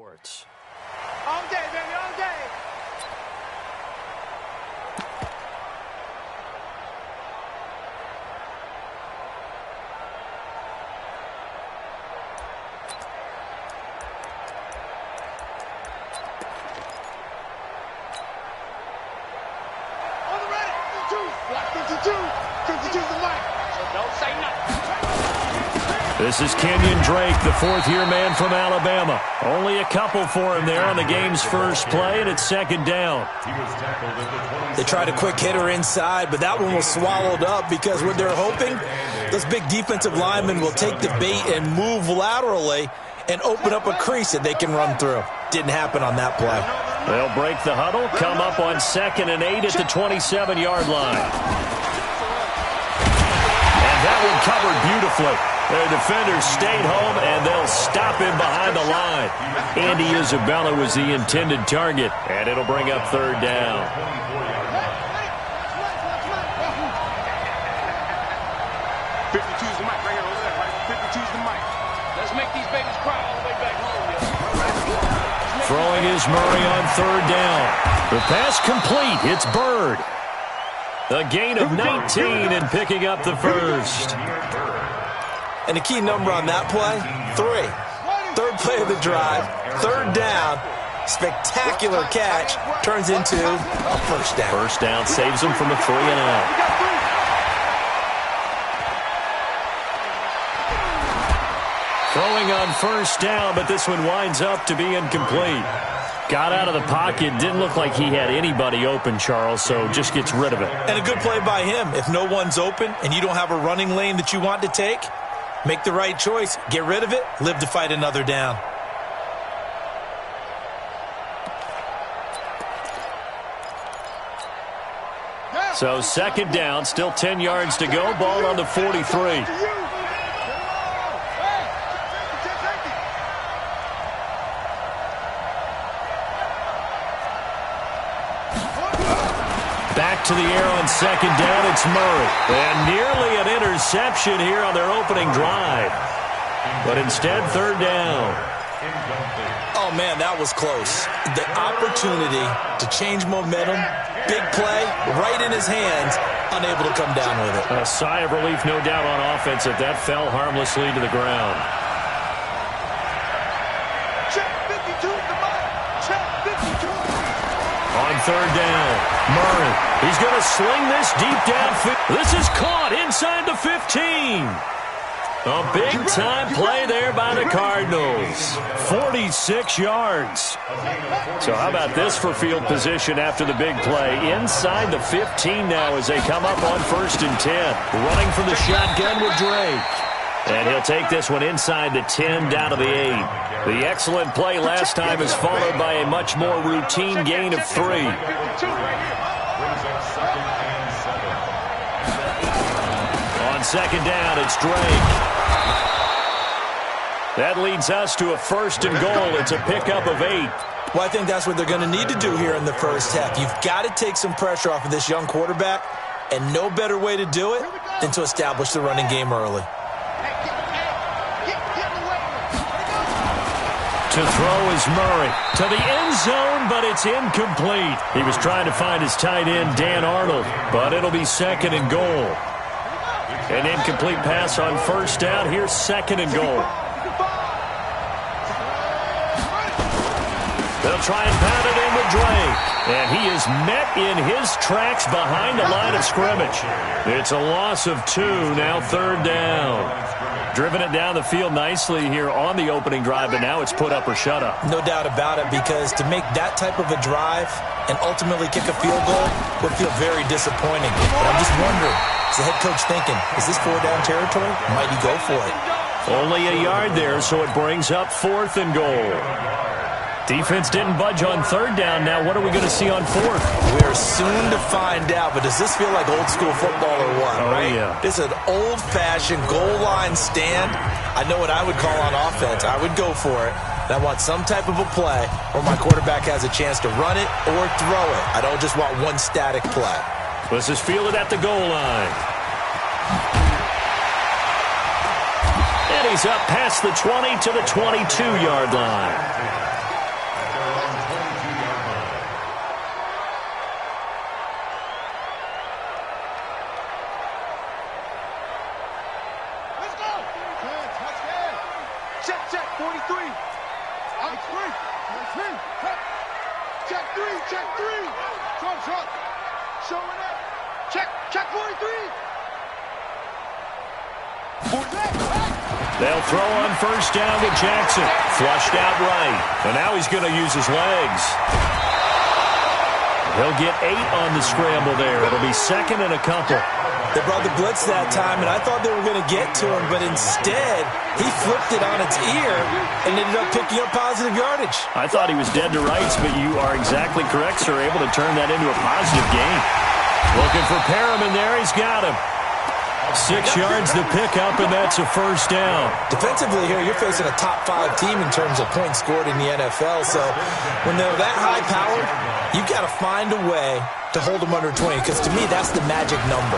Sports. All day, baby, all day. On the ready, 52, block 52, 52's the mic, so don't say nothing. This is Kenyon Drake, the fourth-year man from Alabama. Only a couple for him there on the game's first play, and it's second down. They tried a quick hitter inside, but that one was swallowed up because what they're hoping, those big defensive linemen will take the bait and move laterally and open up a crease that they can run through. Didn't happen on that play. They'll break the huddle, come up on 2nd and 8 at the 27-yard line. And that one covered beautifully. Their defenders stayed home, and they'll stop him behind the line. Andy Isabella was the intended target, and it'll bring up third down. 52's the mic right here over there, right? 52's the mic. Let's make these babies cry all the way back home, yo. Throwing is Murray on third down. The pass complete. It's Bird. A gain of 19 and picking up the first. And the key number on that play, 3. Third play of the drive, third down, spectacular catch, turns into a first down. First down saves them from a 3 and out. Throwing on first down, but this one winds up to be incomplete. Got out of the pocket, didn't look like he had anybody open, Charles, so just gets rid of it. And a good play by him. If no one's open and you don't have a running lane that you want to take, make the right choice. Get rid of it. Live to fight another down. So second down, still 10 yards to go. Ball on the 43. Back to the air on second down, it's Murray. And nearly an interception here on their opening drive. But instead, third down. Oh, man, that was close. The opportunity to change momentum, big play, right in his hands, unable to come down with it. A sigh of relief, no doubt, on offense if that fell harmlessly to the ground. Check 52 the mic. Check 52. On third down, Murray. He's going to sling this deep downfield. This is caught inside the 15. A big-time play there by the Cardinals. 46 yards. So how about this for field position after the big play? Inside the 15 now as they come up on 1st and 10. Running from the shotgun with Drake. And he'll take this one inside the 10 down to the 8. The excellent play last time is followed by a much more routine gain of 3. On second down, it's Drake. That leads us to a 1st and goal. It's a pickup of 8. Well, I think that's what they're going to need to do here in the first half. You've got to take some pressure off of this young quarterback, and no better way to do it than to establish the running game early. To throw is Murray. To the end zone, but it's incomplete. He was trying to find his tight end, Dan Arnold, but it'll be 2nd and goal. An incomplete pass on first down. Here's 2nd and goal. They'll try and pound it in with Drake. And he is met in his tracks behind the line of scrimmage. It's a loss of 2, now third down. Driven it down the field nicely here on the opening drive, but now it's put up or shut up. No doubt about it, because to make that type of a drive and ultimately kick a field goal would feel very disappointing. But I'm just wondering, is the head coach thinking, is this 4-down territory? Might he go for it? Only a yard there, so it brings up 4th and goal. Defense didn't budge on third down. Now what are we going to see on 4th? We're soon to find out, but does this feel like old school football or what, right? Yeah. This is an old-fashioned goal line stand. I know what I would call on offense. I would go for it. And I want some type of a play where my quarterback has a chance to run it or throw it. I don't just want one static play. This is fielded at the goal line. And he's up past the 20 to the 22-yard line. Check, 43. Out 3. Check 3. Truck. Showing up. Check 43. They'll throw on first down to Jackson. Flushed out right. And now he's going to use his legs. He'll get 8 on the scramble there. It'll be second and a couple. They brought the blitz that time, and I thought they were going to get to him, but instead, he flipped it on its ear and ended up picking up positive yardage. I thought he was dead to rights, but you are exactly correct, sir. Able to turn that into a positive gain. Looking for Perriman there. He's got him. 6 yards to pick up, and that's a first down. Defensively here, you're facing a top 5 team in terms of points scored in the NFL, so when they're that high-powered, you've got to find a way to hold them under 20, because to me, that's the magic number.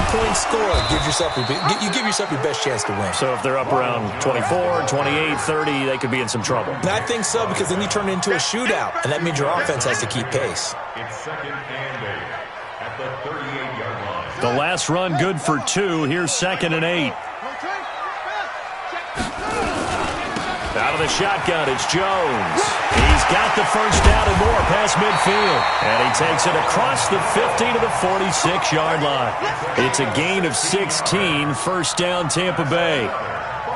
20 points scored, you give yourself your best chance to win. So if they're up around 24, 28, 30, they could be in some trouble. And I think so, because then you turn it into a shootout, and that means your offense has to keep pace. It's second and 8 at the 38-yard line. The last run good for 2. Here's second and 8. Out of the shotgun, it's Jones. He's got the first down and more past midfield. And he takes it across the 50 to the 46-yard line. It's a gain of 16, first down Tampa Bay.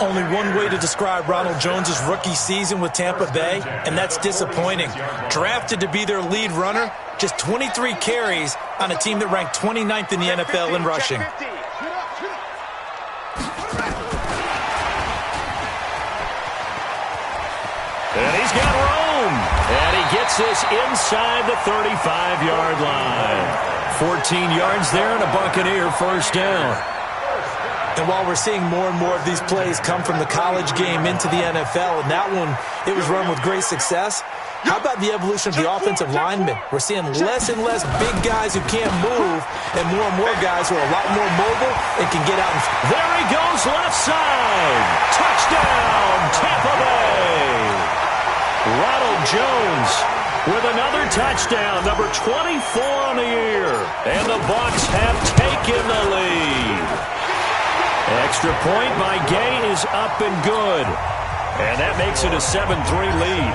Only one way to describe Ronald Jones' rookie season with Tampa Bay, and that's disappointing. Drafted to be their lead runner, just 23 carries on a team that ranked 29th in the NFL in rushing. And he's got room. And he gets this inside the 35-yard line. 14 yards there and a Buccaneer first down. And while we're seeing more and more of these plays come from the college game into the NFL, and that one, it was run with great success, how about the evolution of the offensive linemen? We're seeing less and less big guys who can't move and more guys who are a lot more mobile and can get out. There he goes, left side. Touchdown, Tampa Bay. Ronald Jones with another touchdown, number 24 on the year. And the Bucs have taken the lead. Extra point by Gay is up and good. And that makes it a 7-3 lead.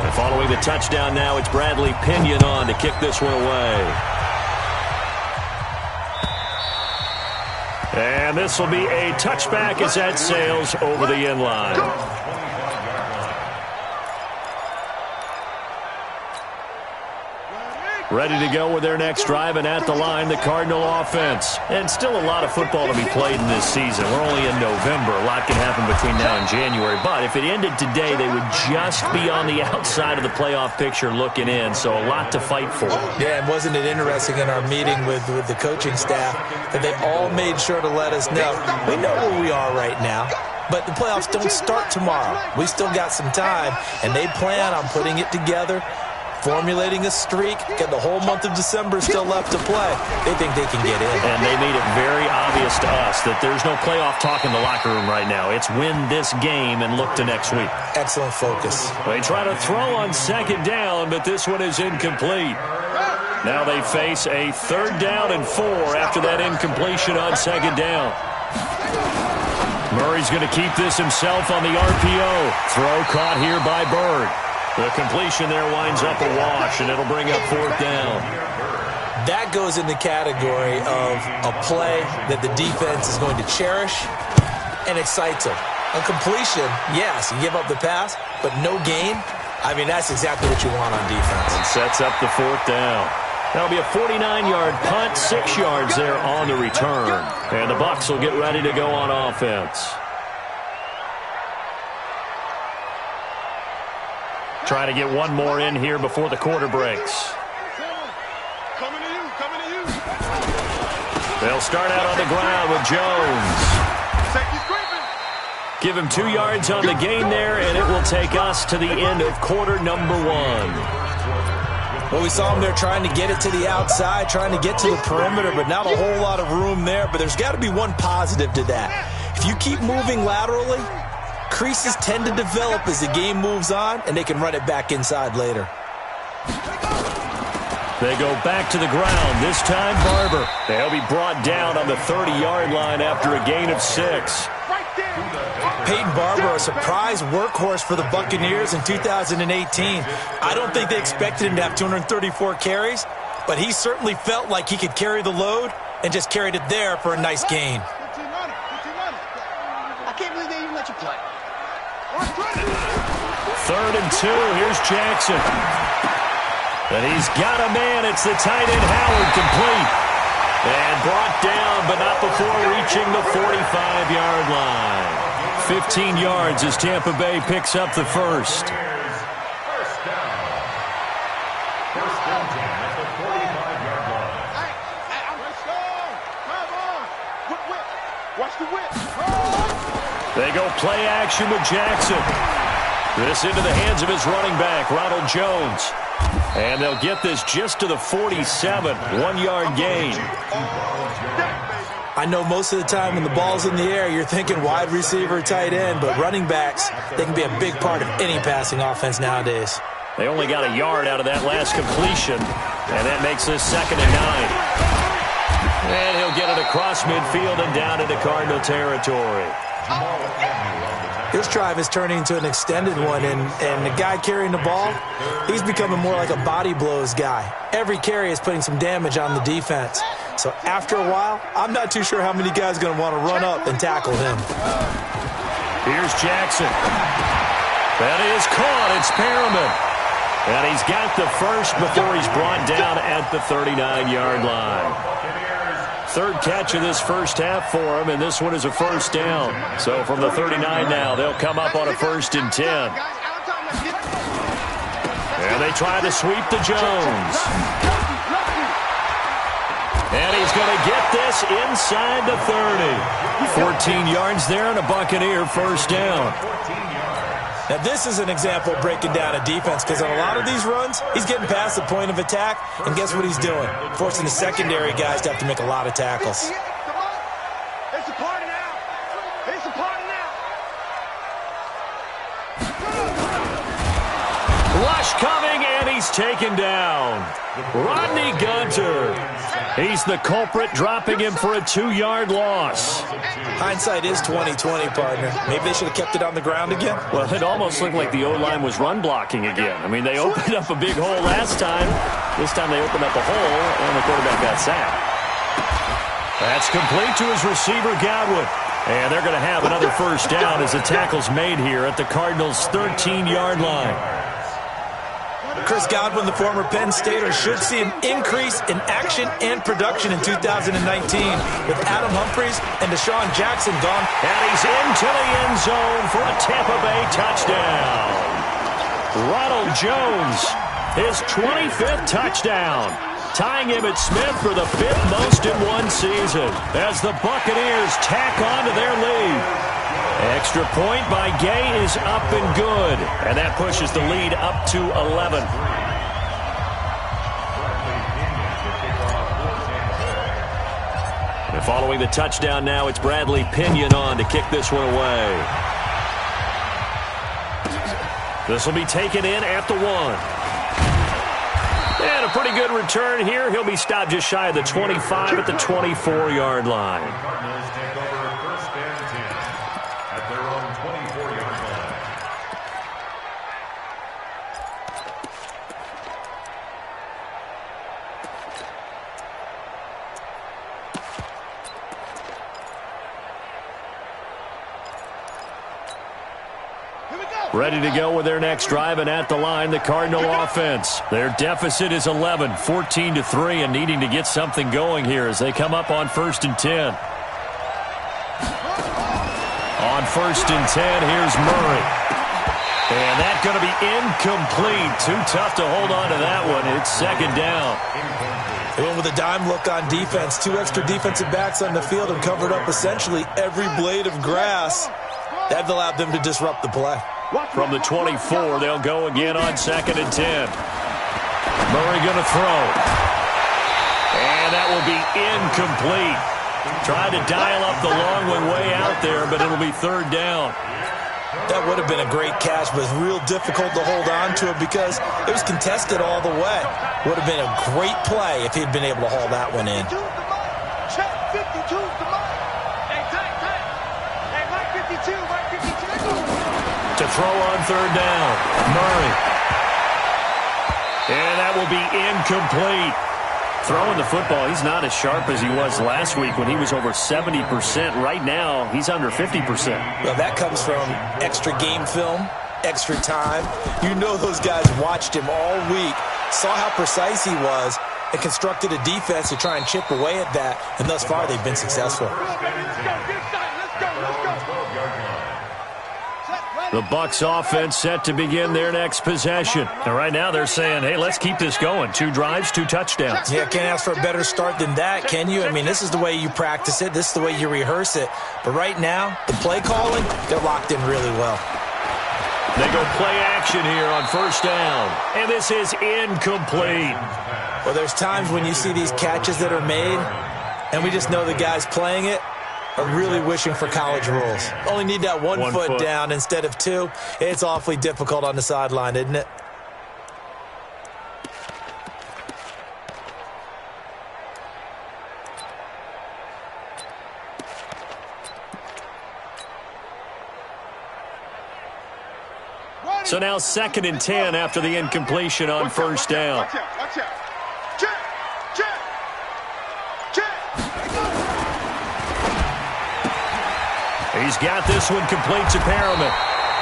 And following the touchdown now, it's Bradley Pinion on to kick this one away. And this will be a touchback as that sails over the end line. Ready to go with their next drive, and at the line, the Cardinal offense. And still a lot of football to be played in this season. We're only in November. A lot can happen between now and January. But if it ended today, they would just be on the outside of the playoff picture looking in. So a lot to fight for. Yeah, and wasn't it interesting in our meeting with the coaching staff that they all made sure to let us know, we know where we are right now, but the playoffs don't start tomorrow. We still got some time, and they plan on putting it together, formulating a streak, got the whole month of December still left to play. They think they can get in. And they made it very obvious to us that there's no playoff talk in the locker room right now. It's win this game and look to next week. Excellent focus. They try to throw on second down, but this one is incomplete. Now they face a 3rd down and 4 after that incompletion on second down. Murray's going to keep this himself on the RPO. Throw caught here by Bird. The completion there winds up a wash, and it'll bring up 4th down. That goes in the category of a play that the defense is going to cherish and excites them. A completion, yes, you give up the pass, but no gain. I mean, that's exactly what you want on defense. And sets up the 4th down. That'll be a 49-yard punt, 6 yards there on the return. And the Bucs will get ready to go on offense. Trying to get one more in here before the quarter breaks. Coming to you. They'll start out on the ground with Jones. Give him 2 yards on the gain there, and it will take us to the end of quarter number 1. Well, we saw him there trying to get it to the outside, trying to get to the perimeter, but not a whole lot of room there. But there's got to be one positive to that. If you keep moving laterally, creases tend to develop as the game moves on, and they can run it back inside later. They go back to the ground. This time, Barber. They'll be brought down on the 30-yard line after a gain of 6. Right there. Peyton Barber, a surprise workhorse for the Buccaneers in 2018. I don't think they expected him to have 234 carries, but he certainly felt like he could carry the load and just carried it there for a nice gain. I can't believe they even let you play. 3rd and 2. Here's Jackson. And he's got a man. It's the tight end Howard, complete. And brought down, but not before reaching the 45-yard line. 15 yards as Tampa Bay picks up the first. First down. First down at the 45-yard line. Let's go. Come on. Whip. Watch the whip. They go play action with Jackson. This into the hands of his running back, Ronald Jones. And they'll get this just to the 47, 1-yard gain. I know most of the time when the ball's in the air, you're thinking wide receiver, tight end, but running backs, they can be a big part of any passing offense nowadays. They only got a yard out of that last completion, and that makes this 2nd and 9. And he'll get it across midfield and down into Cardinal territory. This drive is turning into an extended one, and the guy carrying the ball, he's becoming more like a body blows guy. Every carry is putting some damage on the defense. So after a while, I'm not too sure how many guys are going to want to run up and tackle him. Here's Jackson. That is caught. It's Perriman. And he's got the first before he's brought down at the 39-yard line. 3rd catch of this first half for him, and this one is a first down. So from the 39 now, they'll come up on a 1st and 10. And they try to sweep to Jones. And he's going to get this inside the 30. 14 yards there and a Buccaneer first down. Now, this is an example of breaking down a defense, because on a lot of these runs, he's getting past the point of attack, and guess what he's doing? Forcing the secondary guys to have to make a lot of tackles. It's a party now. It's a party now. Rush coming, and he's taken down. Rodney Gunter. He's the culprit, dropping him for a 2-yard loss. Hindsight is 20/20, partner. Maybe they should have kept it on the ground again. Well, it almost looked like the O-line was run blocking again. I mean, they opened up a big hole last time. This time they opened up a hole, and the quarterback got sacked. That's complete to his receiver, Godwin. And they're going to have another first down as the tackle's made here at the Cardinals' 13-yard line. Chris Godwin, the former Penn Stater, should see an increase in action and production in 2019 with Adam Humphries and Deshaun Jackson gone. And he's into the end zone for a Tampa Bay touchdown. Ronald Jones, his 25th touchdown, tying him at Smith for the 5th most in one season as the Buccaneers tack on to their lead. Extra point by Gay is up and good, and that pushes the lead up to 11. And following the touchdown now, it's Bradley Pinion on to kick this one away. This will be taken in at the 1. And a pretty good return here. He'll be stopped just shy of the 25 at the 24-yard line. Ready to go with their next drive, and at the line, the Cardinal offense. Their deficit is 11, 14-3, and needing to get something going here as they come up on 1st and 10. On 1st and 10, here's Murray. And that's going to be incomplete. Too tough to hold on to that one. It's 2nd down. They went with a dime look on defense. 2 extra defensive backs on the field and covered up essentially every blade of grass. That allowed them to disrupt the play. From the 24, they'll go again on 2nd and 10. Murray going to throw. And that will be incomplete. Tried to dial up the long one way out there, but it'll be 3rd down. That would have been a great catch, but it's real difficult to hold on to it because it was contested all the way. Would have been a great play if he'd been able to haul that one in. Check 52's the mark. Hey, tight. Hey, Mike 52, Mike 52. to throw on third down. Murray. And that will be incomplete. Throwing the football, he's not as sharp as he was last week when he was over 70%. Right now, he's under 50%. Well, that comes from extra game film, extra time. You know those guys watched him all week, saw how precise he was, and constructed a defense to try and chip away at that. And thus far, they've been successful. The Bucs offense set to begin their next possession. And right now they're saying, hey, let's keep this going. 2 drives, 2 touchdowns. Yeah, can't ask for a better start than that, can you? I mean, this is the way you practice it. This is the way you rehearse it. But right now, the play calling, they're locked in really well. They go play action here on first down. And this is incomplete. Well, there's times when you see these catches that are made, and we just know the guys playing it are really wishing for college rules. Only need that one foot down instead of 2. It's awfully difficult on the sideline, isn't it? So now 2nd and 10 after the incompletion on first down. Watch out, watch out. Check, check, check. He's got this one complete to Perriman.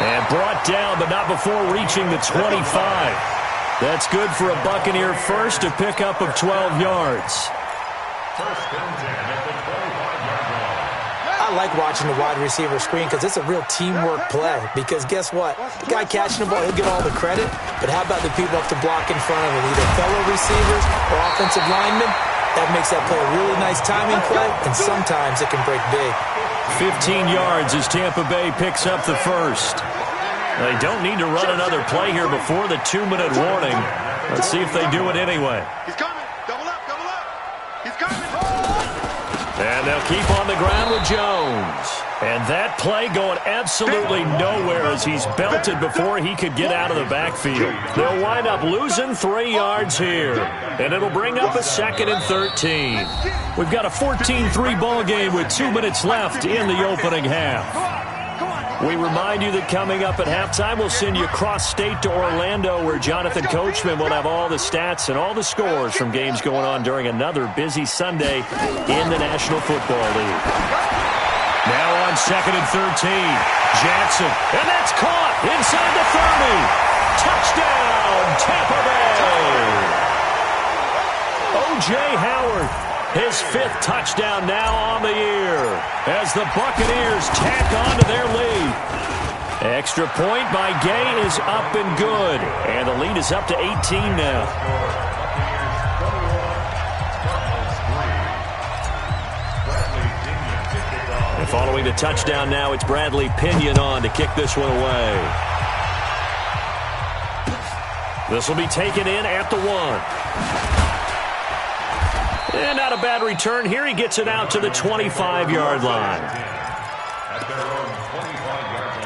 And brought down, but not before reaching the 25. That's good for a Buccaneer first, to pick up of 12 yards. First and 10 at the 25-yard line. I like watching the wide receiver screen because it's a real teamwork play. Because guess what? The guy catching the ball, he'll get all the credit. But how about the people up to block in front of him? Either fellow receivers or offensive linemen. That makes that play a really nice timing play, and sometimes it can break big. 15 yards as Tampa Bay picks up the first. They don't need to run another play here before the 2-minute warning. Let's see if they do it anyway. He's coming. Double up, double up. He's coming. And they'll keep on the ground with Jones. And that play going absolutely nowhere as he's belted before he could get out of the backfield. They'll wind up losing 3 yards here. And it'll bring up a 2nd and 13. We've got a 14-3 ball game with 2 minutes left in the opening half. We remind you that coming up at halftime, we'll send you cross-state to Orlando, where Jonathan Coachman will have all the stats and all the scores from games going on during another busy Sunday in the National Football League. Now on 2nd and 13, Jackson, and that's caught inside the 30. Touchdown, Tampa Bay. O.J. Howard, his 5th touchdown now on the year as the Buccaneers tack on to their lead. Extra point by Gay is up and good, and the lead is up to 18 now. And following the touchdown now, it's Bradley Pinion on to kick this one away. This will be taken in at the 1. And not a bad return here. He gets it out to the 25-yard line. At their own 25-yard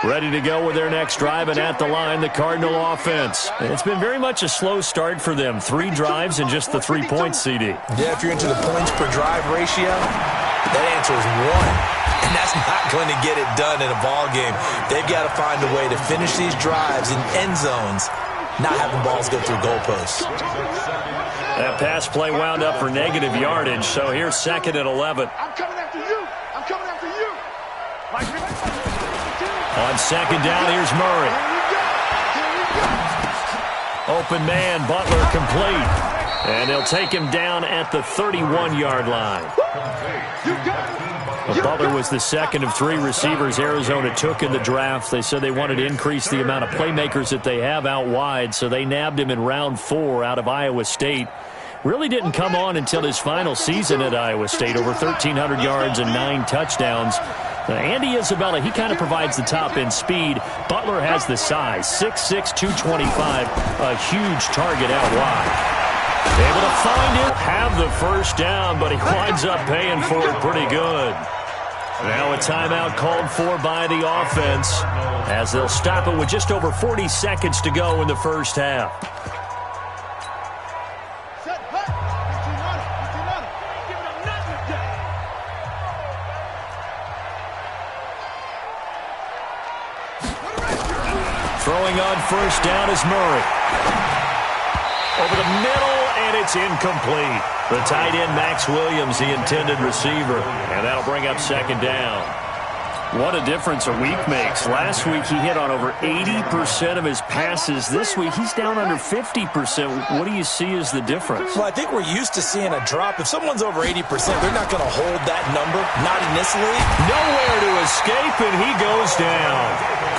line. Ready to go with their next drive, and at the line, the Cardinal offense. And it's been very much a slow start for them. 3 drives and just the 3 points, CD. Yeah, if you're into the points per drive ratio, that answer is 1. And that's not going to get it done in a ball game. They've got to find a way to finish these drives in end zones, not having balls go through goalposts. That pass play wound up for negative yardage, so here's 2nd and 11. I'm coming after you. I'm coming after you. On 2nd down, here's Murray. Open man, Butler complete. And they'll take him down at the 31-yard line. Butler was the 2nd of 3 receivers Arizona took in the draft. They said they wanted to increase the amount of playmakers that they have out wide, so they nabbed him in round 4 out of Iowa State. Really didn't come on until his final season at Iowa State, over 1,300 yards and 9 touchdowns. Andy Isabella, he kind of provides the top-end speed. Butler has the size, 6'6", 225, a huge target out wide. Able to find it, have the first down, but he winds up paying for it pretty good. Now a timeout called for by the offense as they'll stop it with just over 40 seconds to go in the first half. Throwing on first down is Murray. Over the middle, and it's incomplete. The tight end, Max Williams, the intended receiver. And that'll bring up second down. What a difference a week makes. Last week he hit on over 80% of his passes. This week he's down under 50%. What do you see as the difference? Well, I think we're used to seeing a drop. If someone's over 80%, they're not going to hold that number, not in this league. Nowhere to escape, and he goes down.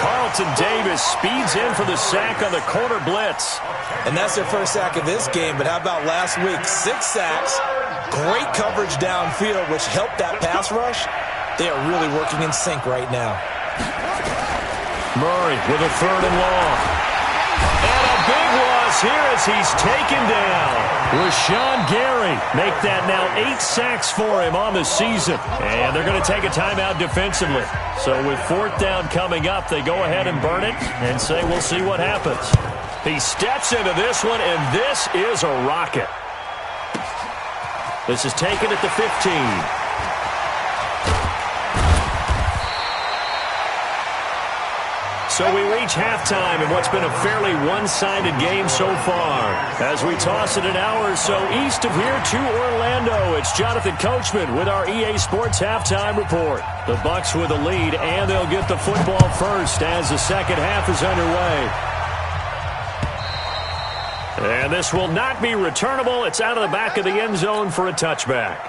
Carlton Davis speeds in for the sack on the corner blitz. And that's their first sack of this game, but how about last week? 6 sacks, great coverage downfield, which helped that pass rush. They are really working in sync right now. Murray with a third and long. And a big loss here as he's taken down. Rashawn Gary make that now 8 sacks for him on the season. And they're going to take a timeout defensively. So with fourth down coming up, they go ahead and burn it and say we'll see what happens. He steps into this one, and this is a rocket. This is taken at the 15. So we reach halftime in what's been a fairly one-sided game so far. As we toss it an hour or so east of here to Orlando, it's Jonathan Coachman with our EA Sports Halftime Report. The Bucs with the lead, and they'll get the football first as the second half is underway. And this will not be returnable. It's out of the back of the end zone for a touchback.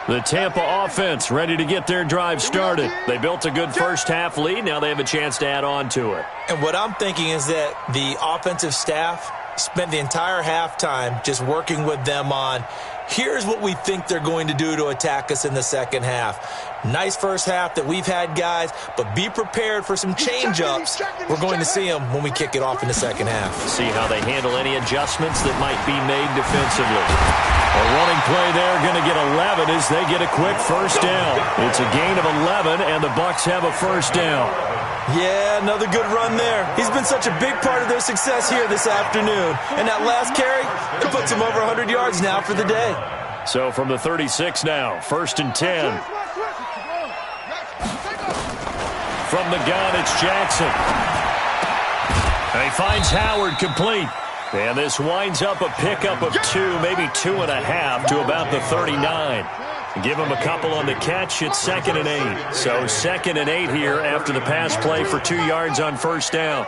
The Tampa offense ready to get their drive started. They built a good first-half lead. Now they have a chance to add on to it. And what I'm thinking is that the offensive staff spent the entire halftime just working with them on, here's what we think they're going to do to attack us in the second half. Nice first half that we've had, guys, but be prepared for some change-ups. We're going to see them when we kick it off in the second half. See how they handle any adjustments that might be made defensively. A running play there, going to get 11 as they get a quick first down. It's a gain of 11, and the Bucs have a first down. Yeah, another good run there. He's been such a big part of their success here this afternoon. And that last carry, it puts him over 100 yards now for the day. So from the 36 now, first and 10. From the gun, it's Jackson. And he finds Howard complete. And this winds up a pickup of 2, maybe 2.5 to about the 39. Give him a couple on the catch. It's 2nd and 8. So 2nd and 8 here after the pass play for 2 yards on first down.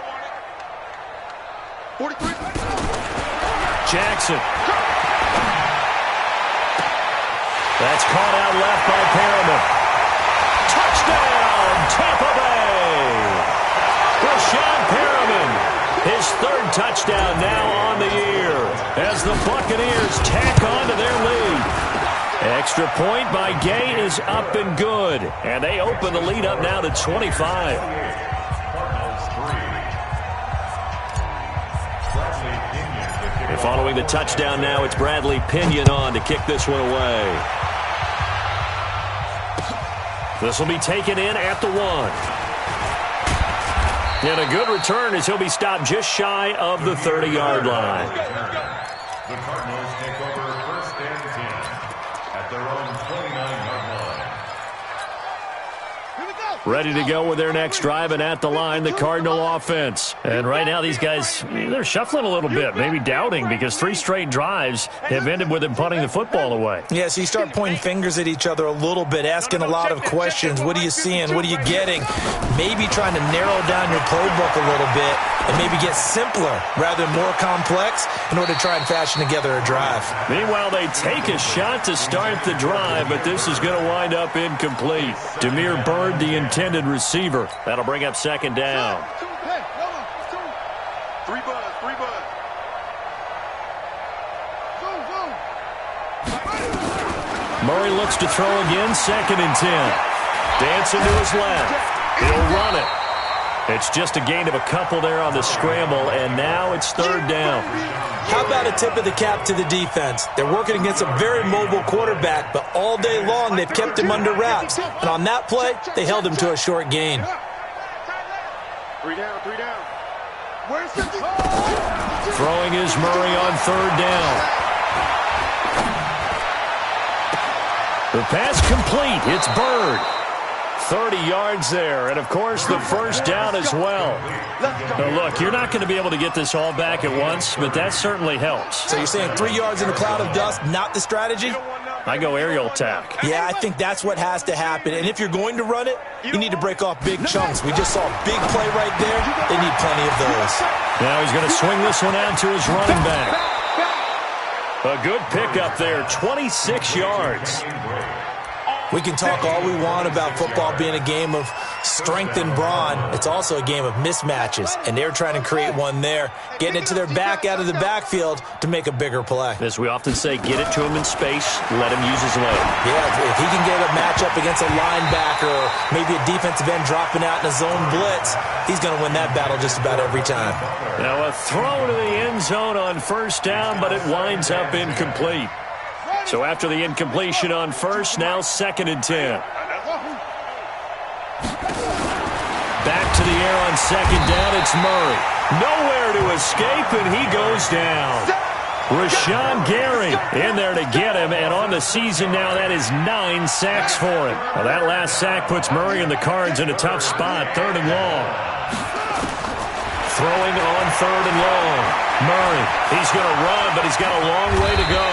Jackson. That's caught out left by Perriman. Touchdown, Tampa Bay. Rashawn Perriman. His 3rd touchdown now on the year as the Buccaneers tack on to their lead. Extra point by Gay is up and good. And they open the lead up now to 25. And following the touchdown now, it's Bradley Pinion on to kick this one away. This will be taken in at the 1. And a good return as he'll be stopped just shy of the 30-yard line. The Cardinals take over first and 10 at their own 29-yard line. Ready to go with their next drive, and at the line, the Cardinal offense. And right now, these guys, they're shuffling a little bit, maybe doubting, because 3 straight drives have ended with them punting the football away. Yeah, so you start pointing fingers at each other a little bit, asking a lot of questions. What are you seeing? What are you getting? Maybe trying to narrow down your playbook a little bit and maybe get simpler rather than more complex in order to try and fashion together a drive. Meanwhile, they take a shot to start the drive, but this is going to wind up incomplete. Demir Bird, the intended receiver. That'll bring up second down. 3 bud. Murray looks to throw again, 2nd and 10. Dancing to his left. He'll run it. It's just a gain of a couple there on the scramble, and now it's 3rd down. How about a tip of the cap to the defense? They're working against a very mobile quarterback, but all day long they've kept him under wraps. And on that play, they held him to a short gain. 3 down. Throwing is Murray on 3rd down. The pass complete. It's Bird. 30 yards there, and, of course, the first down as well. Now, look, you're not going to be able to get this all back at once, but that certainly helps. So you're saying 3 yards in a cloud of dust, not the strategy? I go aerial attack. Yeah, I think that's what has to happen. And if you're going to run it, you need to break off big chunks. We just saw a big play right there. They need plenty of those. Now he's going to swing this one out to his running back. A good pickup there, 26 yards. We can talk all we want about football being a game of strength and brawn. It's also a game of mismatches, and they're trying to create one there, getting it to their back out of the backfield to make a bigger play. As we often say, get it to him in space, let him use his leg. Yeah, if he can get a matchup against a linebacker or maybe a defensive end dropping out in a zone blitz, he's going to win that battle just about every time. Now a throw to the end zone on first down, but it winds up incomplete. So after the incompletion on first, now 2nd and 10. Back to the air on 2nd down, it's Murray. Nowhere to escape, and he goes down. Rashawn Gary in there to get him, and on the season now, that is 9 sacks for him. Well, that last sack puts Murray and the Cards in a tough spot, 3rd and long. Throwing on 3rd and long. Murray, he's going to run, but he's got a long way to go.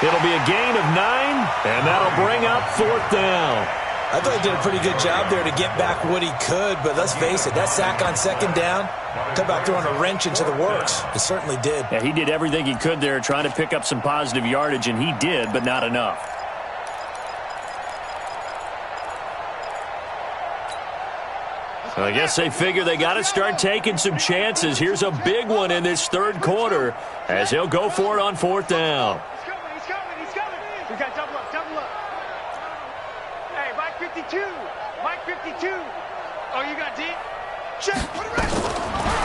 It'll be a gain of 9, and that'll bring up 4th down. I thought he did a pretty good job there to get back what he could, but let's face it, that sack on 2nd down, talk about throwing a wrench into the works. It certainly did. Yeah, he did everything he could there trying to pick up some positive yardage, and he did, but not enough. So I guess they figure they got to start taking some chances. Here's a big one in this 3rd quarter as he'll go for it on 4th down. We got double up. Hey, Mike 52. Mike 52. Oh, you got deep? Check.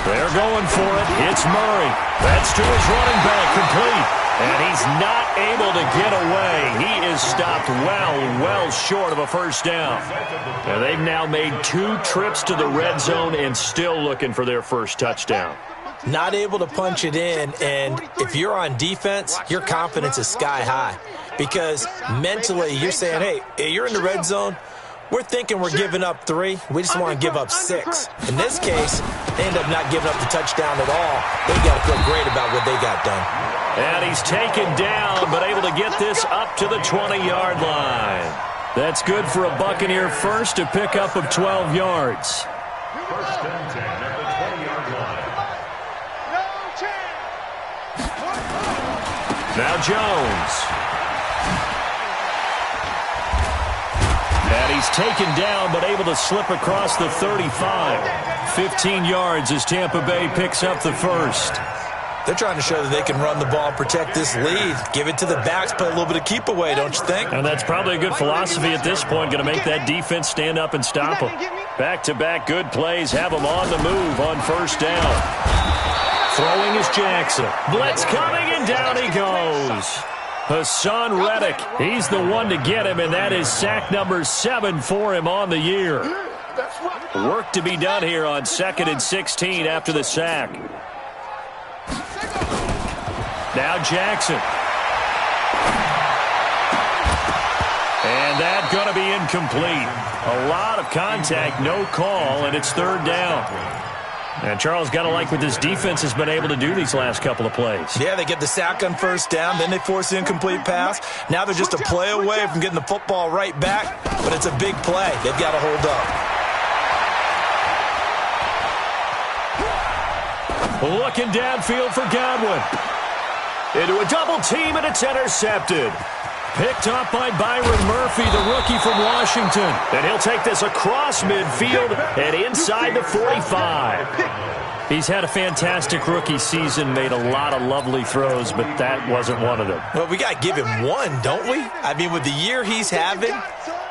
They're going for it. It's Murray. That's to his running back, complete. And he's not able to get away. He is stopped well short of a first down. Now, they've now made 2 trips to the red zone and still looking for their first touchdown. Not able to punch it in, and if you're on defense, your confidence is sky high. Because mentally, you're saying, hey, you're in the red zone. We're thinking we're giving up 3. We just want to give up 6. In this case, they end up not giving up the touchdown at all. They got to feel great about what they got done. And he's taken down, but able to get this up to the 20-yard line. That's good for a Buccaneer first, a pickup of 12 yards. 1st and 10 at the 20-yard line. Now Jones. And he's taken down, but able to slip across the 35. 15 yards as Tampa Bay picks up the first. They're trying to show that they can run the ball, protect this lead. Give it to the backs, play a little bit of keep away, don't you think? And that's probably a good philosophy at this point, going to make that defense stand up and stop them. Back-to-back good plays have them on the move on first down. Throwing is Jackson. Blitz coming, and down he goes. Hassan Reddick, he's the one to get him, and that is sack number 7 for him on the year. Work to be done here on 2nd and 16 after the sack. Now Jackson. And that's going to be incomplete. A lot of contact, no call, and it's 3rd down. And Charles, got to like what this defense has been able to do these last couple of plays. Yeah, they get the sack on first down, then they force the incomplete pass. Now they're just a play away from getting the football right back, but it's a big play. They've got to hold up. Looking downfield for Godwin. Into a double team, and it's intercepted. Picked up by Byron Murphy, the rookie from Washington. And he'll take this across midfield and inside the 45. He's had a fantastic rookie season, made a lot of lovely throws, but that wasn't one of them. Well, we got to give him one, don't we? I mean, with the year he's having,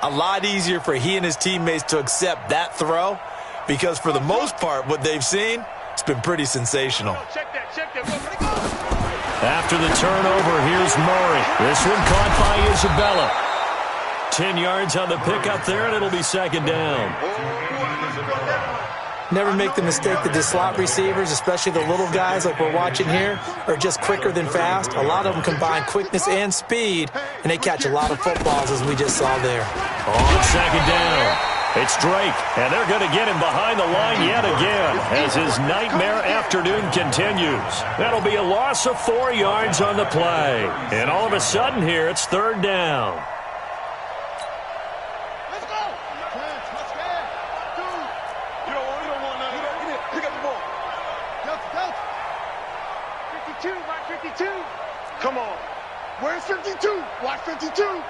a lot easier for he and his teammates to accept that throw, because for the most part, what they've seen, it's been pretty sensational. After the turnover, here's Murray. This one caught by Isabella. 10 yards on the pickup there, and it'll be 2nd down. Never make the mistake that the slot receivers, especially the little guys like we're watching here, are just quicker than fast. A lot of them combine quickness and speed, and they catch a lot of footballs, as we just saw there. On second down, it's Drake, and they're going to get him behind the line yet again as his nightmare afternoon continues. That'll be a loss of 4 yards on the play. And all of a sudden here, it's third down. Come on. Where's 52? Watch 52. 52.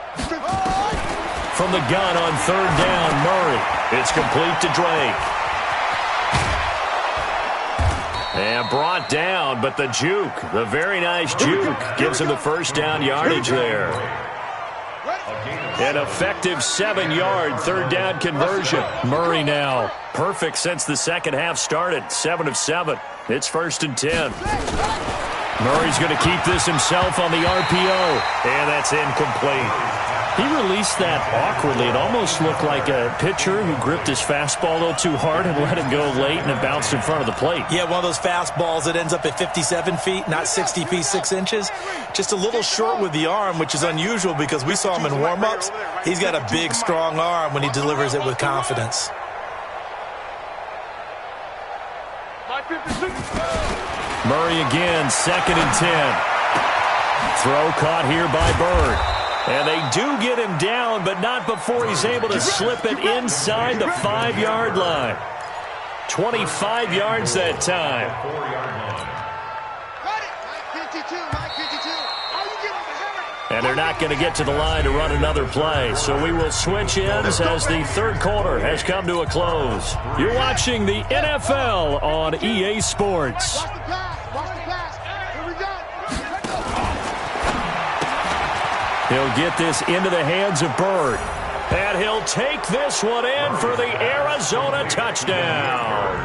From the gun on third down, Murray. It's complete to Drake. And brought down, but the juke, the very nice juke, gives him the first down yardage there. An effective 7-yard third down conversion. Murray now perfect since the second half started. 7 of 7. It's first and 10. Murray's going to keep this himself on the RPO, and that's incomplete. He released that awkwardly. It almost looked like a pitcher who gripped his fastball a little too hard and let it go late, and it bounced in front of the plate. Yeah, one of those fastballs that ends up at 57 feet, not 60 feet, 6 inches. Just a little short with the arm, which is unusual because we saw him in warm-ups. He's got a big, strong arm when he delivers it with confidence. Murray again, second and 10. Throw caught here by Bird. And they do get him down, but not before he's able to slip it inside the 5-yard line. 25 yards that time. And they're not going to get to the line to run another play. So we will switch ends as the third quarter has come to a close. You're watching the NFL on EA Sports. He'll get this into the hands of Bird. And he'll take this one in for the Arizona touchdown.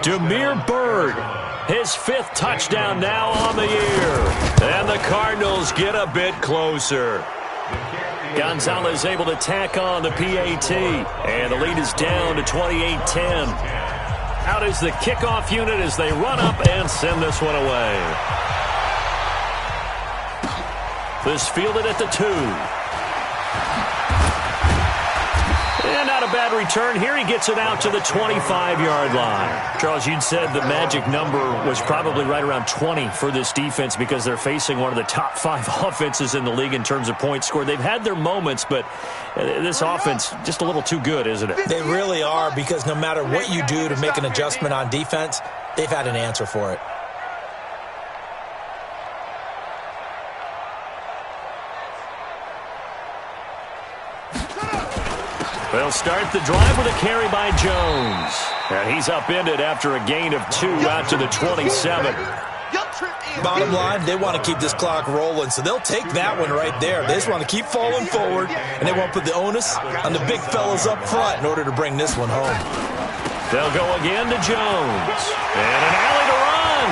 Damiere Byrd, his 5th touchdown now on the year. And the Cardinals get a bit closer. Gonzalez able to tack on the PAT. And the lead is down to 28-10. Out is the kickoff unit as they run up and send this one away. This fielded at the 2. And not a bad return. Here he gets it out to the 25-yard line. Charles, you'd said the magic number was probably right around 20 for this defense because they're facing one of the top 5 offenses in the league in terms of points scored. They've had their moments, but this offense just a little too good, isn't it? They really are, because no matter what you do to make an adjustment on defense, they've had an answer for it. They'll start the drive with a carry by Jones. And he's upended after a gain of 2 out to the 27. Bottom line, they want to keep this clock rolling, so they'll take that one right there. They just want to keep falling forward, and they want to put the onus on the big fellas up front in order to bring this one home. They'll go again to Jones. And an alley to run.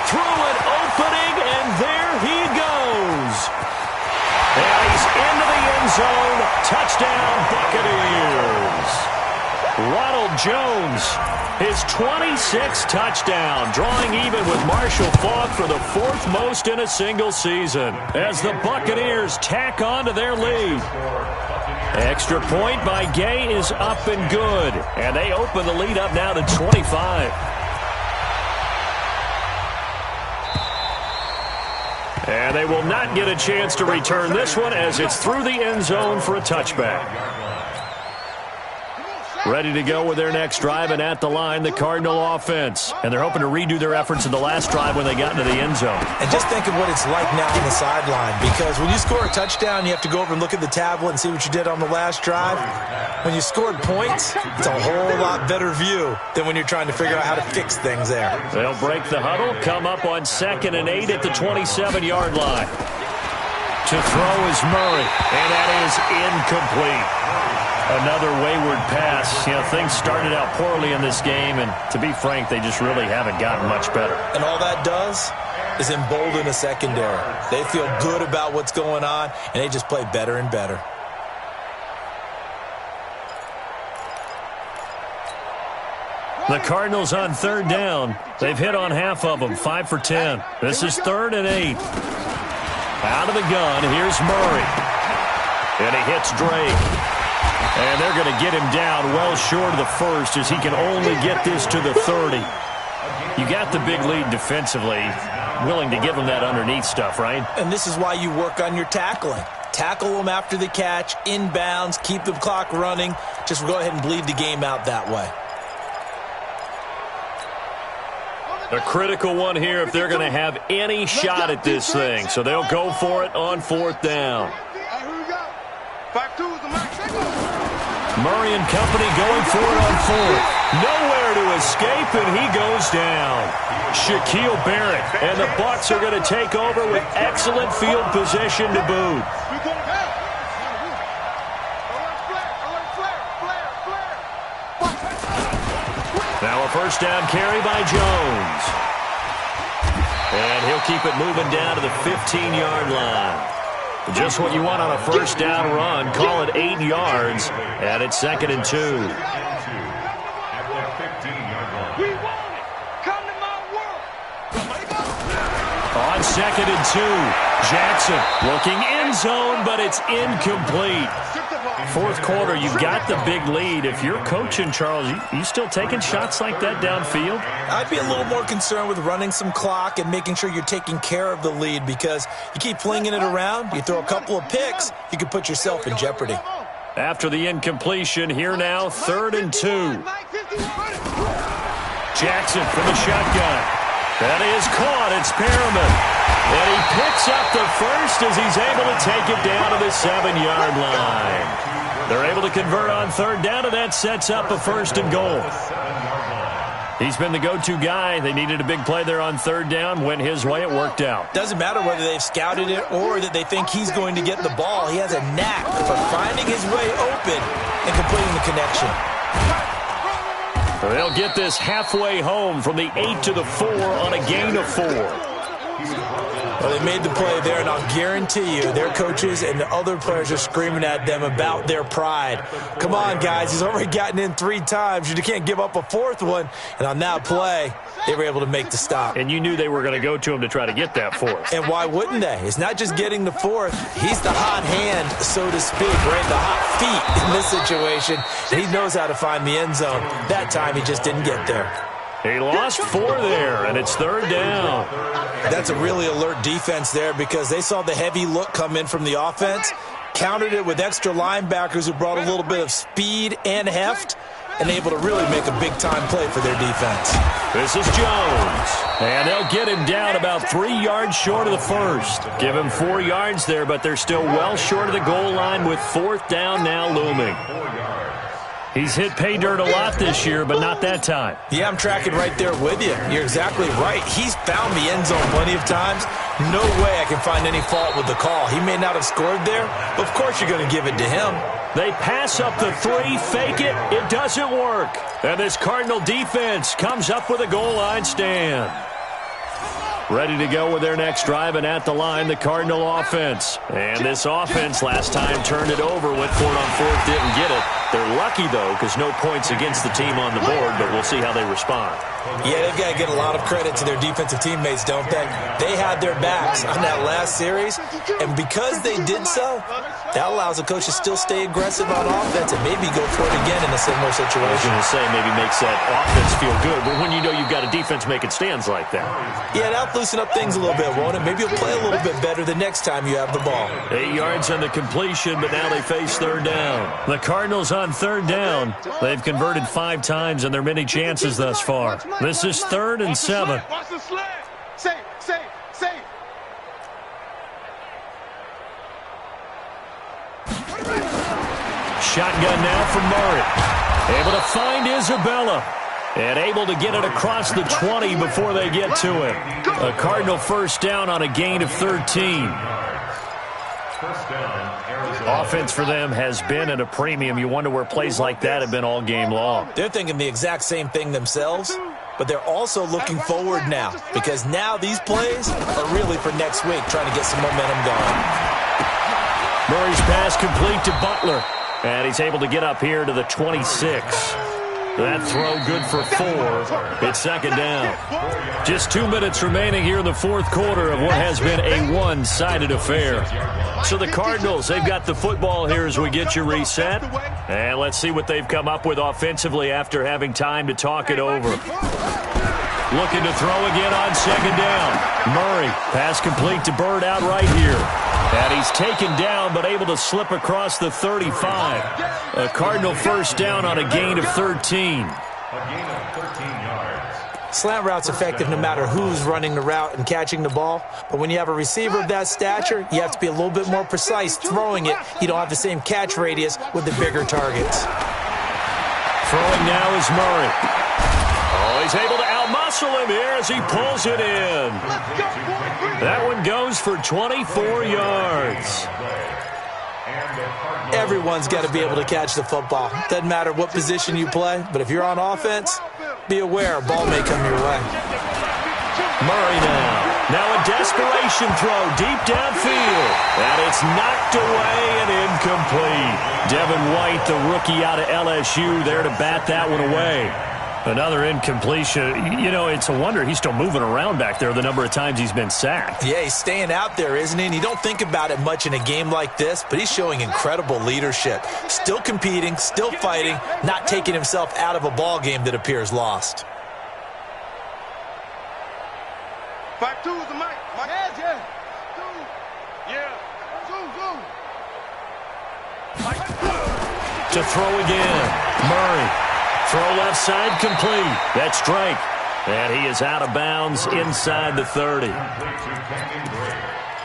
Through an opening, and there he goes. And he's into the end zone. Touchdown, Buccaneers. Ronald Jones, his 26th touchdown, drawing even with Marshall Faulk for the 4th most in a single season as the Buccaneers tack on to their lead. Extra point by Gay is up and good, and they open the lead up now to 25. And they will not get a chance to return this one as it's through the end zone for a touchback. Ready to go with their next drive, and at the line, the Cardinal offense. And they're hoping to redo their efforts in the last drive when they got into the end zone. And just think of what it's like now on the sideline, because when you score a touchdown, you have to go over and look at the tablet and see what you did on the last drive. When you scored points, it's a whole lot better view than when you're trying to figure out how to fix things there. They'll break the huddle, come up on 2nd and 8 at the 27-yard line. To throw is Murray, and that is incomplete. Another wayward pass. You know, things started out poorly in this game, and to be frank, they just really haven't gotten much better. And all that does is embolden a secondary. They feel good about what's going on, and they just play better and better. The Cardinals on third down. They've hit on half of them, 5 for 10. This is 3rd and 8. Out of the gun, here's Murray. And he hits Drake. And they're going to get him down well short of the first as he can only get this to the 30. You got the big lead defensively. Willing to give him that underneath stuff, right? And this is why you work on your tackling. Tackle them after the catch, inbounds, keep the clock running. Just go ahead and bleed the game out that way. A critical one here if they're going to have any shot at this thing. So they'll go for it on 4th down. Murray and company going for it on 4th. Nowhere to escape, and he goes down. Shaquille Barrett, and the Bucs are going to take over with excellent field position to boot. Now a 1st down carry by Jones. And he'll keep it moving down to the 15-yard line. Just what you want on a 1st down run. Call it 8 yards, and it's 2nd and 2. On 2nd and 2, Jackson looking end zone, but it's incomplete. 4th quarter, you've got the big lead. If you're coaching, Charles, you still taking shots like that downfield? I'd be a little more concerned with running some clock and making sure you're taking care of the lead, because you keep flinging it around, you throw a couple of picks, you could put yourself in jeopardy. After the incompletion, here now, 3rd and 2. Jackson from the shotgun. That is caught. It's Perriman. And he picks up the first as he's able to take it down to the 7-yard line. They're able to convert on 3rd down, and that sets up a 1st and goal. He's been the go-to guy. They needed a big play there on 3rd down. Went his way. It worked out. Doesn't matter whether they've scouted it or that they think he's going to get the ball. He has a knack for finding his way open and completing the connection. They'll get this halfway home from the 8 to the 4 on a gain of 4. Well, they made the play there, and I'll guarantee you their coaches and the other players are screaming at them about their pride. Come on, guys. He's already gotten in 3 times. You can't give up a 4th one. And on that play, they were able to make the stop. And you knew they were going to go to him to try to get that 4th. And why wouldn't they? It's not just getting the 4th. He's the hot hand, so to speak, right? The hot feet in this situation. And he knows how to find the end zone. That time, he just didn't get there. He lost 4 there, and it's 3rd down. That's a really alert defense there, because they saw the heavy look come in from the offense, countered it with extra linebackers who brought a little bit of speed and heft, and able to really make a big-time play for their defense. This is Jones, and they'll get him down about 3 yards short of the first. Give him 4 yards there, but they're still well short of the goal line with 4th down now looming. He's hit pay dirt a lot this year, but not that time. Yeah, I'm tracking right there with you. You're exactly right. He's found the end zone plenty of times. No way I can find any fault with the call. He may not have scored there, but of course you're going to give it to him. They pass up the 3, fake it. It doesn't work. And this Cardinal defense comes up with a goal line stand. Ready to go with their next drive, and at the line, the Cardinal offense. And this offense last time turned it over, went for it on 4th, didn't get it. They're lucky, though, because no points against the team on the board, but we'll see how they respond. Yeah, they've got to get a lot of credit to their defensive teammates, don't they? They had their backs on that last series, and because they did so, that allows the coach to still stay aggressive on offense and maybe go for it again in a similar situation. I was going to say maybe makes that offense feel good, but when you know you've got a defense making stands like that. Yeah, that'll loosen up things a little bit, won't it? Maybe you'll play a little bit better the next time you have the ball. 8 yards on the completion, but now they face 3rd down. The Cardinals on 3rd down. They've converted 5 times in their many chances thus far. This is 3rd and 7. Watch the sled. Safe. Shotgun now from Murray. Able to find Isabella. And able to get it across the 20 before they get to him. A Cardinal 1st down on a gain of 13. Offense for them has been at a premium. You wonder where plays like that have been all game long. They're thinking the exact same thing themselves, but they're also looking forward now, because now these plays are really for next week, trying to get some momentum going. Murray's pass complete to Butler, and he's able to get up here to the 26. That throw good for 4. It's second down. Just 2 minutes remaining here in the fourth quarter of what has been a one-sided affair. So the Cardinals, they've got the football here as we get you reset. And let's see what they've come up with offensively after having time to talk it over. Looking to throw again on second down. Murray, pass complete to Bird out right here. And he's taken down but able to slip across the 35. A Cardinal first down on a gain of 13. A gain of 13 yards. Slant route's effective no matter who's running the route and catching the ball. But when you have a receiver of that stature, you have to be a little bit more precise throwing it. You don't have the same catch radius with the bigger targets. Throwing now is Murray. Oh, he's able to outmuscle him here as he pulls it in. That one goes for 24 yards. Everyone's got to be able to catch the football. Doesn't matter what position you play, but if you're on offense, be aware a ball may come your way. Murray now. Now a desperation throw deep downfield. And it's knocked away and incomplete. Devin White, the rookie out of LSU, there to bat that one away. Another incompletion. You know, it's a wonder he's still moving around back there the number of times he's been sacked. Yeah, he's staying out there, isn't he? And you don't think about it much in a game like this, but he's showing incredible leadership. Still competing, still fighting, not taking himself out of a ball game that appears lost. 5-2 is the mic. Yeah. To throw again. Murray. Throw left side complete. That's strike. And he is out of bounds inside the 30.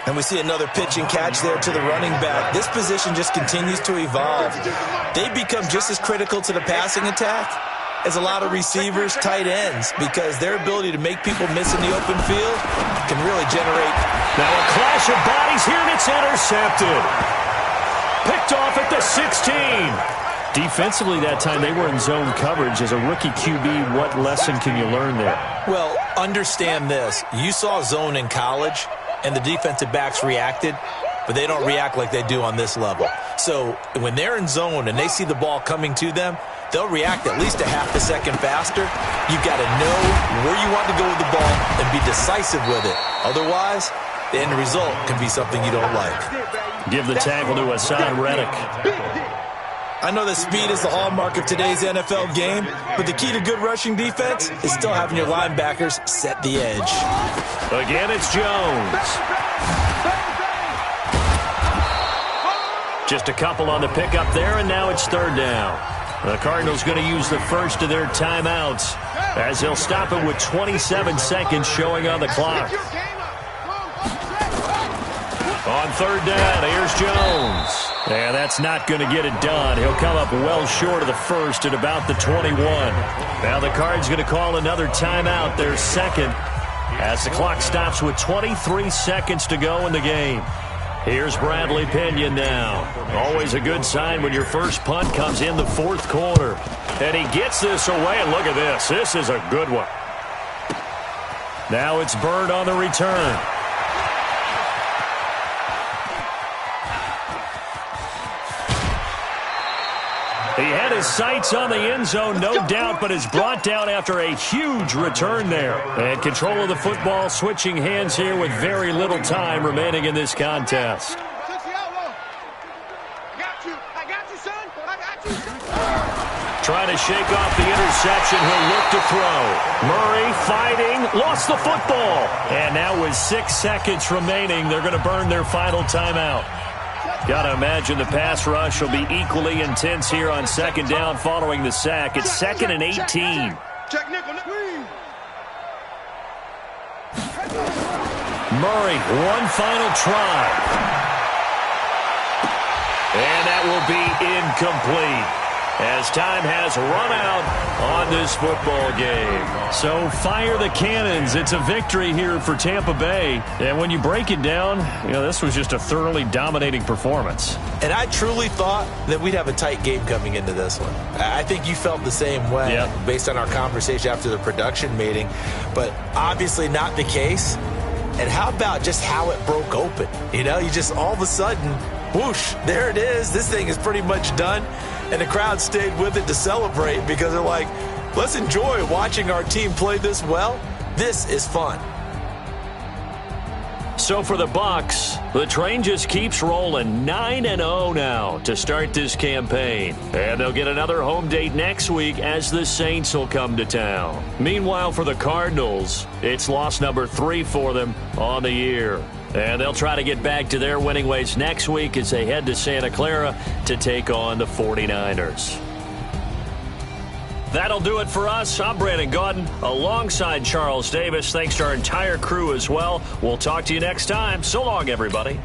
And we see another pitch and catch there to the running back. This position just continues to evolve. They become just as critical to the passing attack as a lot of receivers, tight ends, because their ability to make people miss in the open field can really generate. Now a clash of bodies here, and it's intercepted. Picked off at the 16. Defensively that time, they were in zone coverage. As a rookie QB, what lesson can you learn there? Well, understand this. You saw zone in college, and the defensive backs reacted, but they don't react like they do on this level. So when they're in zone and they see the ball coming to them, they'll react at least a half a second faster. You've got to know where you want to go with the ball and be decisive with it. Otherwise, the end result can be something you don't like. Give the tackle to Hassan Reddick. I know that speed is the hallmark of today's NFL game, but the key to good rushing defense is still having your linebackers set the edge. Again, it's Jones. Just a couple on the pickup there, and now it's third down. The Cardinals going to use the first of their timeouts as they'll stop it with 27 seconds showing on the clock. On third down, here's Jones. And that's not going to get it done. He'll come up well short of the first at about the 21. Now the Cards going to call another timeout, their second, as the clock stops with 23 seconds to go in the game. Here's Bradley Pinion now. Always a good sign when your first punt comes in the fourth quarter. And he gets this away, and look at this. This is a good one. Now it's Bird on the return. He had his sights on the end zone, no doubt, but is brought down after a huge return there. And control of the football switching hands here with very little time remaining in this contest. Trying to shake off the interception, he'll look to throw. Murray fighting, lost the football. And now with 6 seconds remaining, they're going to burn their final timeout. Got to imagine the pass rush will be equally intense here on second down following the sack. It's 2nd and 18. Murray, one final try. And that will be incomplete, as time has run out on this football game. So fire the cannons. It's a victory here for Tampa Bay. And when you break it down, you know, this was just a thoroughly dominating performance. And I truly thought that we'd have a tight game coming into this one. I think you felt the same way based on our conversation after the production meeting. But obviously not the case. And how about just how it broke open? You know, you just all of a sudden, whoosh, there it is. This thing is pretty much done. And the crowd stayed with it to celebrate because they're like, let's enjoy watching our team play this well. This is fun. So for the Bucs, the train just keeps rolling 9-0 now to start this campaign. And they'll get another home date next week as the Saints will come to town. Meanwhile, for the Cardinals, it's loss number 3 for them on the year. And they'll try to get back to their winning ways next week as they head to Santa Clara to take on the 49ers. That'll do it for us. I'm Brandon Gaudin alongside Charles Davis. Thanks to our entire crew as well. We'll talk to you next time. So long, everybody.